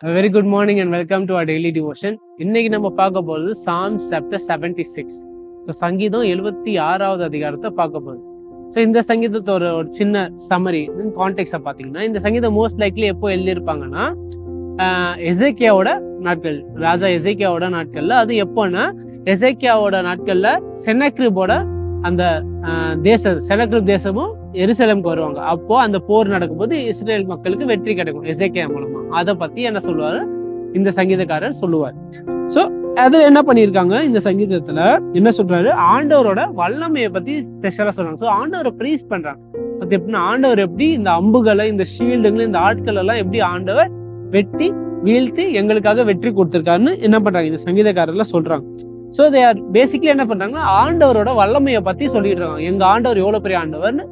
Very good morning and welcome to our daily devotion. இன்னைக்கு நம்ம பார்க்க போகிறது Psalms chapter 76. சங்கீதம் 76வது அதிகாரத்தை பார்க்க போகுது. ஸோ இந்த சங்கீதத்தோட ஒரு சின்ன சம்மரி கான்டெக்ட்ஸை பார்த்தீங்கன்னா, இந்த சங்கீதம் மோஸ்ட் லைக்லி எப்போ எழுதியிருப்பாங்கன்னா எசேக்கியாவோட நாட்கள், ராஜா எசேக்கியாவோட நாட்கள்ல. அது எப்போன்னா எசேக்கியாவோட நாட்கள்ல செனக்ரிபோட அந்த செனக்ரிப் தேசமும் எருசலேமுக்கு வருவாங்க. அப்போ அந்த போர் நடக்கும்போது இஸ்ரேல் மக்களுக்கு வெற்றி கிடைக்கும் எசேக்கியா மூலமா. அதை பத்தி என்ன சொல்லுவாரு இந்த சங்கீதக்காரர் சொல்லுவார். ஸோ அதுல என்ன பண்ணியிருக்காங்க, இந்த சங்கீதத்துல என்ன சொல்றாரு, ஆண்டவரோட வல்லமையை பத்தி ஸ்பெஷலா சொல்றாங்க. ஸோ ஆண்டவரை ப்ரீஸ் பண்றாங்க. அது எப்படின்னா, ஆண்டவர் எப்படி இந்த அம்புகளை, இந்த ஷீல்டுங்களை, இந்த ஆட்கள் எல்லாம் எப்படி ஆண்டவர் வெட்டி வீழ்த்தி எங்களுக்காக வெற்றி கொடுத்திருக்காருன்னு என்ன பண்றாங்க இந்த சங்கீதக்காரர்ல சொல்றாங்க. ஸோ தே ஆர் பேசிக்லி என்ன பண்றாங்கன்னா, ஆண்டவரோட வல்லமையை பத்தி சொல்லிட்டு இருக்காங்க. எங்க ஆண்டவர் எவ்வளவு பெரிய ஆண்டவர்னு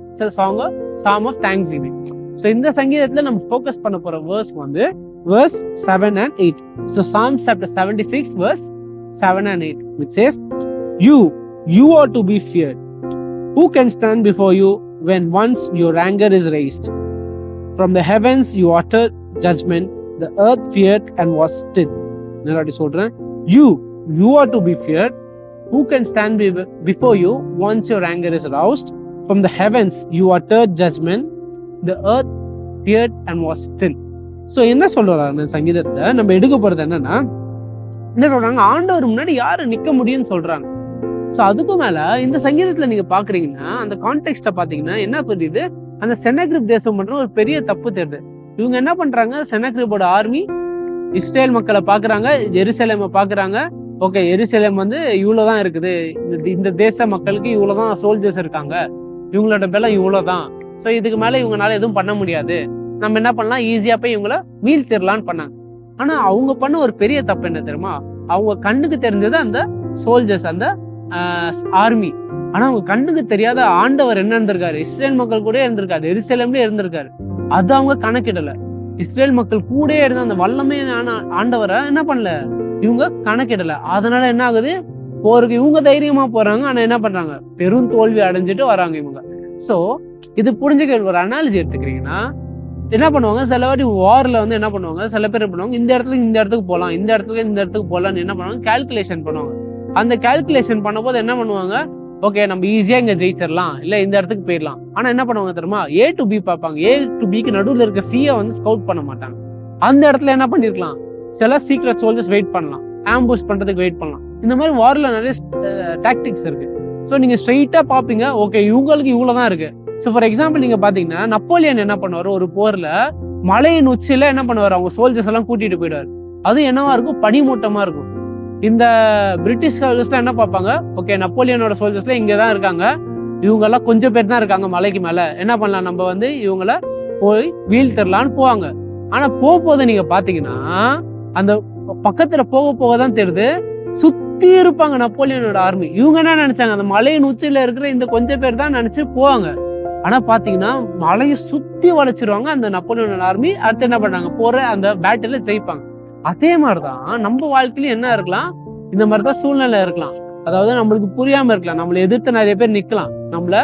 song of thanksgiving. So இந்த சங்கீதத்துல நம்ம ஃபோக்கஸ் பண்ண போற வேர்ஸ் வந்து verse 7 and 8. So Psalms chapter 76 verse 7 and 8 which says, You are to be feared. Who can stand before you when once your anger is raised? From the heavens you uttered judgment, the earth feared and was still. நான் சொல்றேன், you are to be feared. Who can stand before you once your anger is roused? From the heavens you uttered judgment, the earth feared and was still. So என்ன சொல்றாங்க சங்கீதத்துல நம்ம எடுக்க போறது என்னன்னா, என்ன சொல்றாங்க, ஆண்டவர் முன்னாடி யாரு நிக்க முடியும்னு சொல்றாங்க. ஸோ அதுக்கும் மேல இந்த சங்கீதத்துல நீங்க பாக்குறீங்கன்னா, அந்த கான்டெக்ஸ்ட பாத்தீங்கன்னா என்ன புரியுது, அந்த செனக்ரிப் தேசம் பண்ற ஒரு பெரிய தப்பு தெரியுது. இவங்க என்ன பண்றாங்க, செனக்ரிப்போட ஆர்மி இஸ்ரேல் மக்களை பாக்குறாங்க, எருசலேமை பாக்குறாங்க. ஓகே, எருசலேம் வந்து இவ்வளவுதான் இருக்குது, இந்த தேச மக்களுக்கு இவ்வளவுதான் சோல்ஜர்ஸ் இருக்காங்க, இவங்களோட பலம் இவ்வளவுதான். ஸோ இதுக்கு மேல இவங்களால எதுவும் பண்ண முடியாது, நம்ம என்ன பண்ணலாம், ஈஸியா போய் இவங்கள வீழ்த்திடலான்னு பண்ணாங்க. ஆனா அவங்க பண்ண ஒரு பெரிய தப்பு என்ன தெரியுமா, அவங்க கண்ணுக்கு தெரிஞ்சது அந்த சோல்ஜர்ஸ், அந்த ஆர்மி. ஆனா அவங்க கண்ணுக்கு தெரியாத ஆண்டவர் என்ன இருந்திருக்காரு, இஸ்ரேல் மக்கள் கூட இருந்திருக்காரு, எருசலேம்லயே இருந்திருக்காரு. அது அவங்க கணக்கிடல. இஸ்ரேல் மக்கள் கூட இருந்த அந்த வல்லமையான ஆண்டவரை என்ன பண்ணல, இவங்க கணக்கிடல. அதனால என்ன ஆகுது, போருக்கு இவங்க தைரியமா போறாங்க, ஆனா என்ன பண்றாங்க, பெரும் தோல்வி அடைஞ்சிட்டு வராங்க இவங்க. சோ இது புரிஞ்சுக்க ஒரு அனாலஜி எடுத்துக்கிறீங்கன்னா, என்ன பண்ணுவாங்க, சில வாட்டி வார்ல வந்து என்ன பண்ணுவாங்க, சில பேர் பண்ணுவாங்க, இந்த இடத்துக்கு போகலாம், இந்த இடத்துக்கு போகலாம்னு என்ன பண்ணுவாங்க, கால்குலேஷன் பண்ணுவாங்க. அந்த கால்குலேஷன் பண்ணும்போது என்ன பண்ணுவாங்க, ஓகே நம்ம ஈஸியா இங்க ஜெயிச்சிடலாம், இல்ல இந்த இடத்துக்கு போயிடலாம். ஆனா என்ன பண்ணுவாங்க தெரியுமா, A to B பார்ப்பாங்க. A to Bக்கு நடுவில் இருக்க C-யை வந்து ஸ்கவுட் பண்ண மாட்டாங்க. அந்த இடத்துல என்ன பண்ணிருக்கலாம், சில சீக்ரெட் சோல்ஜர்ஸ் வெயிட் பண்ணலாம், ஆம்புஷ் பண்றதுக்கு வெயிட் பண்ணலாம். இந்த மாதிரி வார்ல நிறைய டாக்டிக்ஸ் இருக்கு. ஸோ நீங்க ஸ்ட்ரெயிட்டா பாப்பீங்க, ஓகே இவங்களுக்கு இவ்வளவுதான் இருக்கு. ஸோ ஃபார் எக்ஸாம்பிள் நீங்க பாத்தீங்கன்னா, நப்போலியன் என்ன பண்ணுவாரு, ஒரு போர்ல மலையின் உச்சியில என்ன பண்ணுவாரு, அவங்க சோல்ஜர்ஸ் எல்லாம் கூட்டிட்டு போயிடுவாரு. அது என்னவா இருக்கும், பனிமூட்டமா இருக்கும். இந்த பிரிட்டிஷ் சோல்ஜர்ஸ்லாம் என்ன பார்ப்பாங்க, ஓகே நப்போலியனோட சோல்ஜர்ஸ்ல இங்கதான் இருக்காங்க, இவங்க எல்லாம் கொஞ்சம் பேர் தான் இருக்காங்க மலைக்கு மேல, என்ன பண்ணலாம், நம்ம வந்து இவங்கள போய் வீழ்த்திடலான்னு போவாங்க. ஆனா போகும்போது நீங்க பாத்தீங்கன்னா, அந்த பக்கத்துல போகதான் தெரியுது, சுத்தி இருப்பாங்க நப்போலியனோட ஆர்மி. இவங்க என்ன நினைச்சாங்க, அந்த மலையின் உச்சியில இருக்கிற இந்த கொஞ்சம் பேர் தான் நினைச்சு போவாங்க. ஆனா பாத்தீங்கன்னா மலையை சுத்தி வளைச்சிருவாங்க அந்த நப்போலியன் ஆர்மி. அடுத்து என்ன பண்ணாங்க, போற அந்த பேட்டில ஜெயிப்பாங்க. அதே மாதிரிதான் நம்ம வாழ்க்கையில என்ன இருக்கலாம், இந்த மாதிரிதான் சூழ்நிலை இருக்கலாம். அதாவது நம்மளுக்கு புரியாம இருக்கலாம், நம்மளை எதிர்த்து நிறைய பேர் நிக்கலாம், நம்மள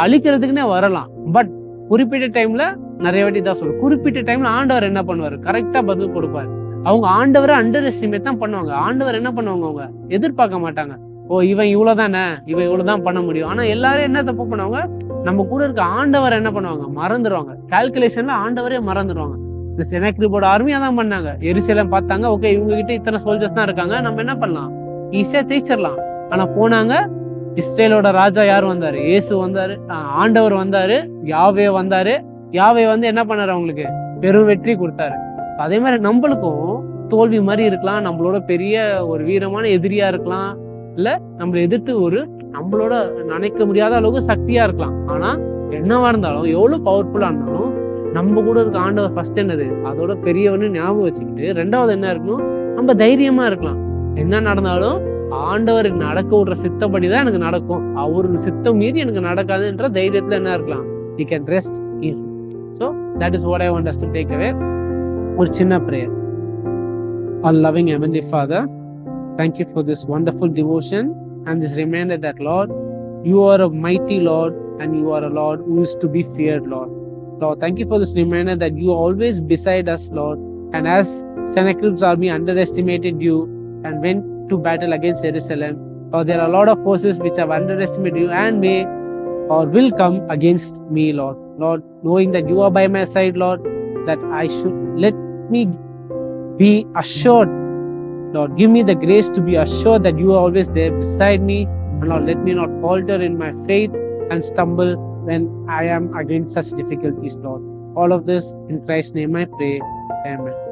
அழிக்கிறதுக்குன்னே வரலாம். பட் குறிப்பிட்ட டைம்ல, நிறைய வாட்டி தான் சொல்லுவோம், குறிப்பிட்ட டைம்ல ஆண்டவர் என்ன பண்ணுவாரு, கரெக்டா பதில் கொடுப்பாரு. அவங்க ஆண்டவரை அண்டர் எஸ்டிமேட் தான் பண்ணுவாங்க. ஆண்டவர் என்ன பண்ணுவாங்க, அவங்க எதிர்பார்க்க மாட்டாங்க, ஓ இவன் இவ்வளவுதானே, இவன் இவ்வளவுதான் பண்ண முடியும். ஆனா எல்லாரும் என்ன தப்பு பண்ணுவாங்க, நம்ம கூட இருக்க ஆண்டவர் என்ன பண்ணுவாங்க, மறந்துடுவாங்க. கால்குலேஷன்ல ஆண்டவரே மறந்துடுவாங்க. இந்த செனக்ரிபோட ஆர்மியா தான் பண்ணாங்க. எருசலேம் பார்த்தாங்க, ஓகே இவங்க கிட்ட இத்தனை சோல்ஜர்ஸ் தான் இருக்காங்க, நம்ம என்ன பண்ணலாம், ஈஸியா ஜெயிச்சிடலாம். ஆனா போனாங்க, இஸ்ரேலோட ராஜா யார் வந்தாரு, இயேசு வந்தாரு, ஆண்டவர் வந்தாரு, யாவே வந்தாரு. யாவே வந்து என்ன பண்ணாரு, அவங்களுக்கு பெரும் வெற்றி கொடுத்தாரு. அதே மாதிரி நம்மளுக்கும் தோல்வி மாதிரி இருக்கலாம், நம்மளோட பெரிய ஒரு வீரமான எதிரியா இருக்கலாம், இல்ல நம்மளை எதிர்த்து ஒரு நம்மளோட நினைக்க முடியாத அளவுக்கு சக்தியா இருக்கலாம். ஆனா என்னவா இருந்தாலும், எவ்வளவு பவர்ஃபுல்லா இருந்தாலும், நம்ம கூட இருக்க ஆண்டவர் ஃபர்ஸ்ட் என்னது, அதோட பெரியவன்னு ஞாபகம் வச்சுக்கிட்டு, ரெண்டாவது என்ன இருக்கணும், நம்ம தைரியமா இருக்கலாம். என்ன நடந்தாலும் ஆண்டவர் நடக்க விடுற சித்தப்படிதான் எனக்கு நடக்கும், அவரு சித்தம் மீறி எனக்கு நடக்காதுன்ற தைரியத்துல என்ன இருக்கலாம், you can rest easy. So that is what I want us to take away. ஒரு சின்ன prayer. Our loving Heavenly Father, thank you for this wonderful devotion and this reminder that, Lord, you are a mighty Lord and you are a Lord who is to be feared, Lord. Lord, thank you for this reminder that you are always beside us, Lord. And as Sennacherib's army underestimated you and went to battle against Jerusalem. Lord, there are a lot of forces which have underestimated you and may or will come against me, Lord. Lord, knowing that you are by my side, Lord, that I should let me be assured. Lord, give me the grace to be assured that you are always there beside me. And Lord, let me not falter in my faith and stumble when I am against such difficulties, Lord. All of this in Christ's name I pray. Amen.